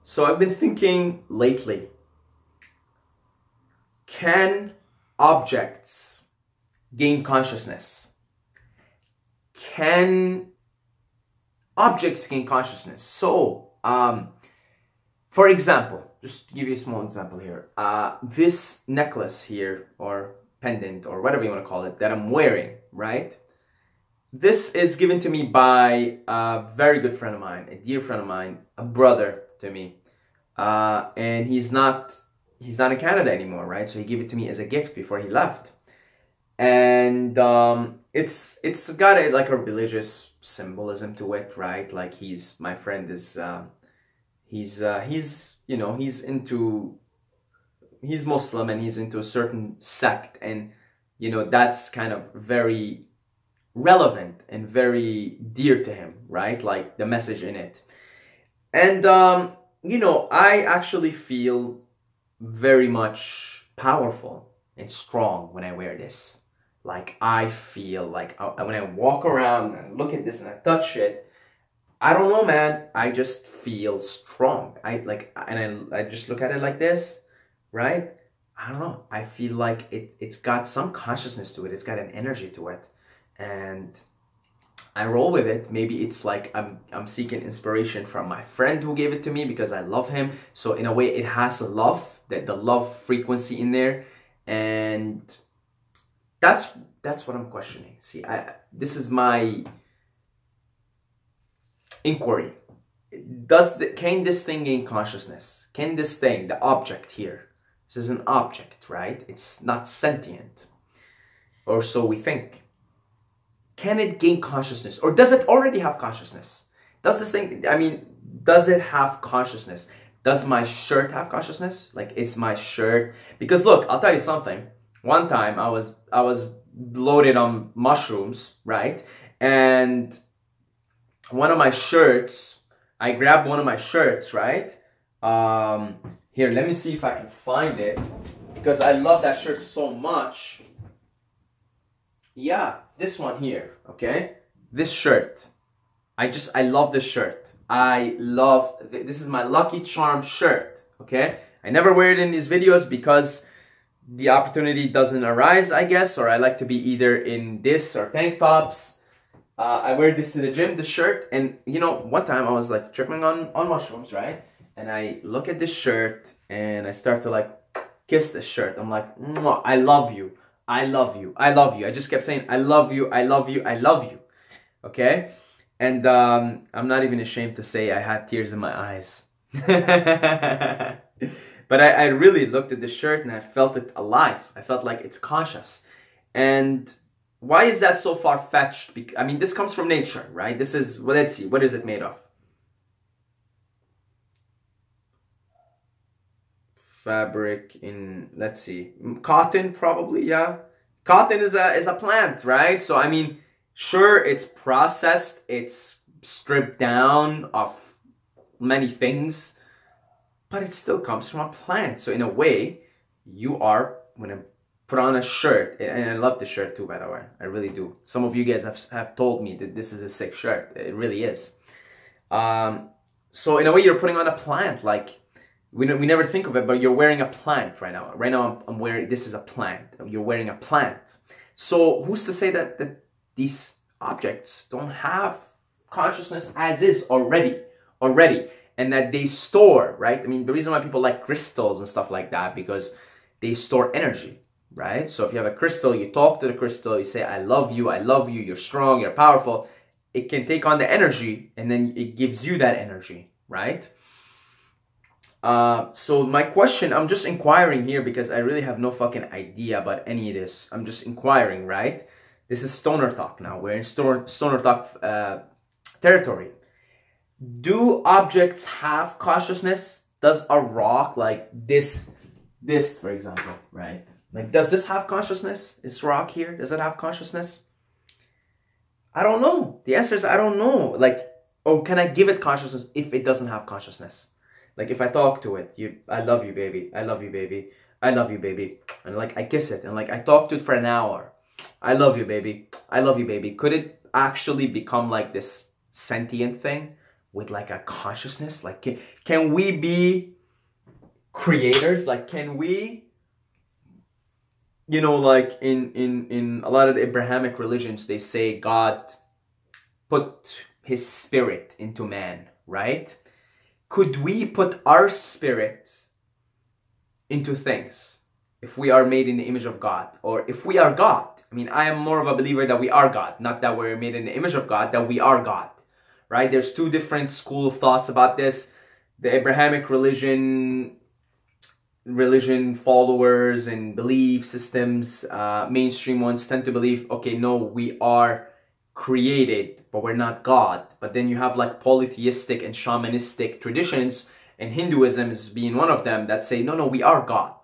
So I've been thinking lately, can objects gain consciousness? Can objects gain consciousness? So, for example, just to give you a small example here, this necklace here, or pendant, or whatever you want to call it, that I'm wearing, right? This is given to me by a very good friend of mine, a dear friend of mine, a brother to me. And he's not in Canada anymore, right? So he gave it to me as a gift before he left. And it's got like a religious symbolism to it, right? Like my friend is he's Muslim, and he's into a certain sect, and that's kind of very relevant and very dear to him, right? Like the message in it. And I actually feel very much powerful and strong when I wear this. Like, I feel like when I walk around and look at this and I touch it, I don't know, man, I just feel strong. I just look at it like this, right? I don't know, I feel like it's got some consciousness to it. It's got an energy to it, and I roll with it. Maybe it's like I'm seeking inspiration from my friend who gave it to me because I love him. So in a way, it has a love, the love frequency in there, and that's what I'm questioning. See, this is my inquiry. Can this thing gain consciousness? Can this thing, the object here, this is an object, right? It's not sentient, or so we think. Can it gain consciousness, or does it already have consciousness? Does this thing, does it have consciousness? Does my shirt have consciousness? Like, is my shirt, because look, I'll tell you something. One time I was loaded on mushrooms, right? And one of my shirts, I grabbed one of my shirts, right? Here, let me see if I can find it, because I love that shirt so much. Yeah, this one here, okay? This shirt. I love this shirt. This is my Lucky Charm shirt, okay? I never wear it in these videos because the opportunity doesn't arise, I guess, or I like to be either in this or tank tops. I wear this to the gym, this shirt, and one time I was like tripping on mushrooms, right? And I look at this shirt and I start to like kiss this shirt. I'm like, I love you. I love you. I love you. I just kept saying, I love you. I love you. I love you. Okay? And I'm not even ashamed to say I had tears in my eyes. But I really looked at the shirt and I felt it alive. I felt like it's conscious. And why is that so far-fetched? This comes from nature, right? This is, well, let's see. What is it made of? Fabric in, let's see, cotton probably, yeah. Cotton is a plant, right? So sure, it's processed, it's stripped down of many things, but it still comes from a plant. So in a way, when I put on a shirt, and I love the shirt too, by the way, I really do. Some of you guys have told me that this is a sick shirt. It really is. So in a way, you're putting on a plant, like, we never think of it, but you're wearing a plant right now. Right now, I'm wearing, this is a plant. You're wearing a plant. So who's to say that these objects don't have consciousness as is already, and that they store, right? The reason why people like crystals and stuff like that, because they store energy, right? So if you have a crystal, you talk to the crystal, you say, I love you, you're strong, you're powerful. It can take on the energy, and then it gives you that energy, right? So my question, I'm just inquiring here because I really have no fucking idea about any of this. I'm just inquiring, right? This is Stoner Talk now. We're in Stoner Talk territory. Do objects have consciousness? Does a rock like this for example, right? Like, does this have consciousness? This rock here, does it have consciousness? I don't know. The answer is I don't know. Like, oh, can I give it consciousness if it doesn't have consciousness? Like, if I talk to it, I love you, baby. I love you, baby. I love you, baby. And like, I kiss it. And like, I talk to it for an hour. I love you, baby. I love you, baby. Could it actually become like this sentient thing? with like a consciousness? Like, can we be creators? Like, can we, you know, like in a lot of the Abrahamic religions, they say God put his spirit into man, right? Could we put our spirit into things if we are made in the image of God, or if we are God? I mean, I am more of a believer that we are God, not that we're made in the image of God, that we are God, right? There's two different school of thoughts about this. The Abrahamic religion followers and belief systems, mainstream ones tend to believe, okay, no, we are created, but we're not God. But then you have like polytheistic and shamanistic traditions, and Hinduism is being one of them, that say, no, no, we are God.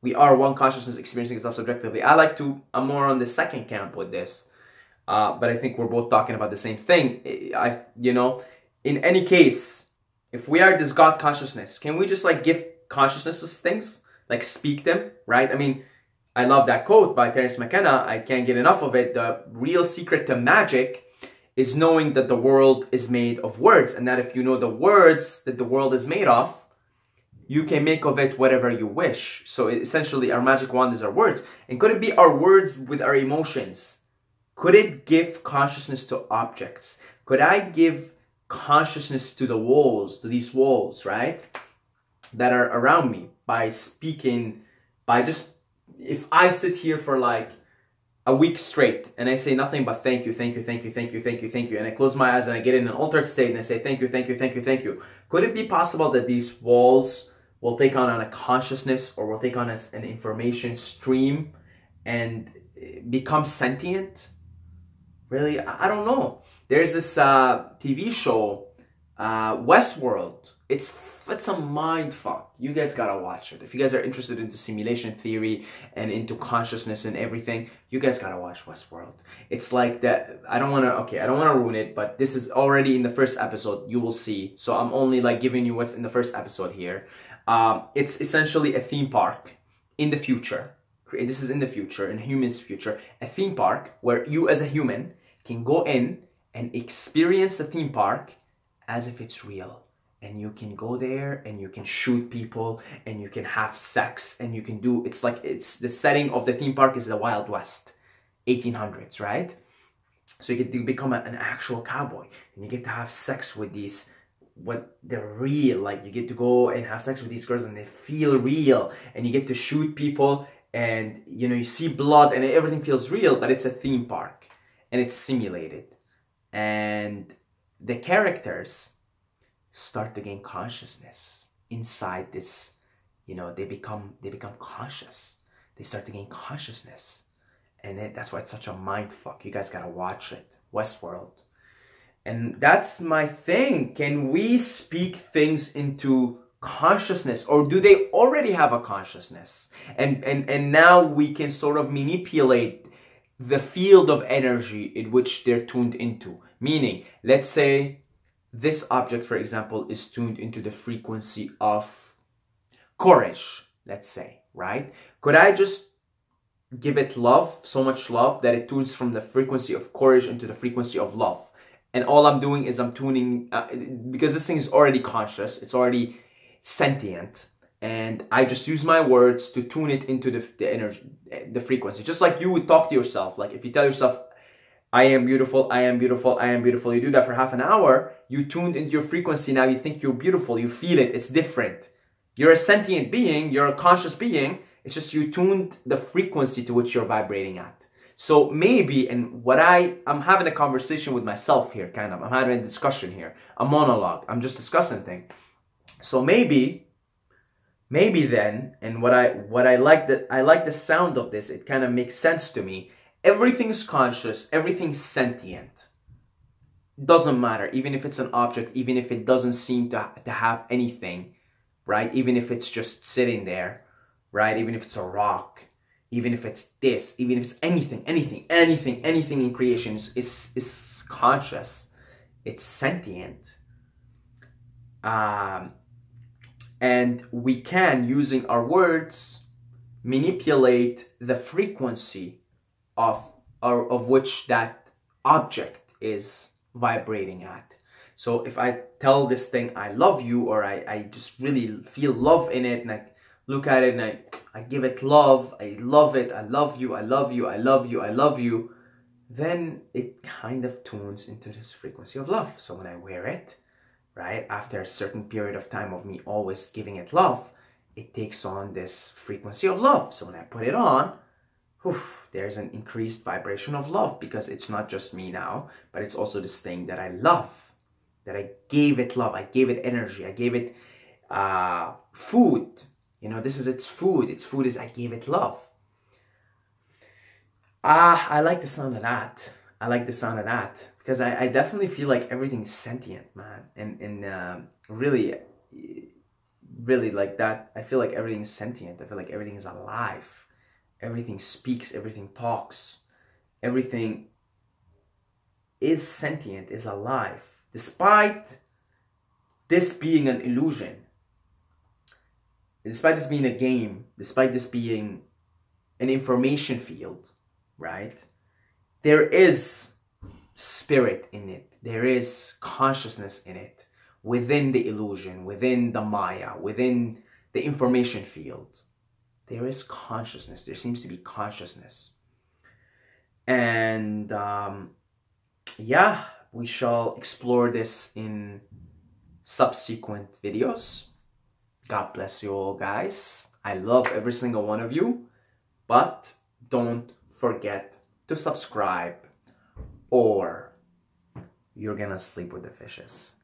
We are one consciousness experiencing itself subjectively. I'm more on the second camp with this. But I think we're both talking about the same thing. You know, in any case, if we are this God consciousness, can we just like give consciousness to things? Like speak them, right? I mean, I love that quote by Terence McKenna. I can't get enough of it. The real secret to magic is knowing that the world is made of words, and that if you know the words that the world is made of, you can make of it whatever you wish. So essentially, our magic wand is our words. And could it be our words with our emotions? Could it give consciousness to objects? Could I give consciousness to the walls, to these walls, right, that are around me, by speaking, by just, if I sit here for like a week straight and I say nothing but thank you, thank you, thank you, thank you, thank you, thank you, and I close my eyes and I get in an altered state and I say thank you, thank you, thank you, thank you. Could it be possible that these walls will take on a consciousness, or will take on an information stream and become sentient? Really? I don't know. There's this TV show, Westworld. It's a mind fuck. You guys gotta watch it. If you guys are interested into simulation theory and into consciousness and everything, you guys gotta watch Westworld. It's like that. I don't wanna ruin it, but this is already in the first episode. You will see. So I'm only like giving you what's in the first episode here. It's essentially a theme park in the future. This is in the future, in humans' future. A theme park where you as a human can go in and experience the theme park as if it's real. And you can go there and you can shoot people and you can have sex and you can do, it's like, it's the setting of the theme park is the Wild West, 1800s, right? So you get to become an actual cowboy and you get to have sex with these, what they're real, like you get to go and have sex with these girls and they feel real, and you get to shoot people and you know, you see blood and everything feels real, but it's a theme park and it's simulated. And the characters start to gain consciousness inside this, you know, they become conscious. They start to gain consciousness. And that's why it's such a mind fuck. You guys gotta watch it. Westworld. And that's my thing. Can we speak things into consciousness, or do they already have a consciousness? And now we can sort of manipulate the field of energy in which they're tuned into. Meaning, let's say this object, for example, is tuned into the frequency of courage, let's say, right? Could I just give it love, so much love, that it tunes from the frequency of courage into the frequency of love? And all I'm doing is I'm tuning, because this thing is already conscious, it's already sentient, and I just use my words to tune it into the energy, the frequency. Just like you would talk to yourself. Like if you tell yourself, I am beautiful, I am beautiful, I am beautiful. You do that for half an hour, you tuned into your frequency. Now you think you're beautiful, you feel it, it's different. You're a sentient being, you're a conscious being. It's just you tuned the frequency to which you're vibrating at. So maybe, and I'm having a conversation with myself here, kind of. I'm having a discussion here, a monologue. I'm just discussing things. So maybe then, and what I like the sound of this. It kind of makes sense to me. Everything's conscious, everything's sentient. Doesn't matter, even if it's an object, even if it doesn't seem to have anything, right? Even if it's just sitting there, right? Even if it's a rock, even if it's this, even if it's anything in creation is conscious, it's sentient. And we can, using our words, manipulate the frequency of which that object is vibrating at. So if I tell this thing I love you, or I just really feel love in it, and I look at it and I give it love, I love it, I love you, I love you, I love you, I love you, then it kind of tunes into this frequency of love. So when I wear it, right, after a certain period of time of me always giving it love, it takes on this frequency of love. So when I put it on, there's an increased vibration of love, because it's not just me now, but it's also this thing that I love, that I gave it love, I gave it energy, I gave it food. You know, this is its food. Its food is I gave it love. I like the sound of that. I like the sound of that, because I definitely feel like everything's sentient, man. And really, really like that. I feel like everything is sentient. I feel like everything is alive. Everything speaks, everything talks. Everything is sentient, is alive. Despite this being an illusion, despite this being a game, despite this being an information field, right? There is spirit in it. There is consciousness in it, within the illusion, within the Maya, within the information field. There is consciousness. There seems to be consciousness. And yeah, we shall explore this in subsequent videos. God bless you all, guys. I love every single one of you, but don't forget to subscribe, or you're gonna sleep with the fishes.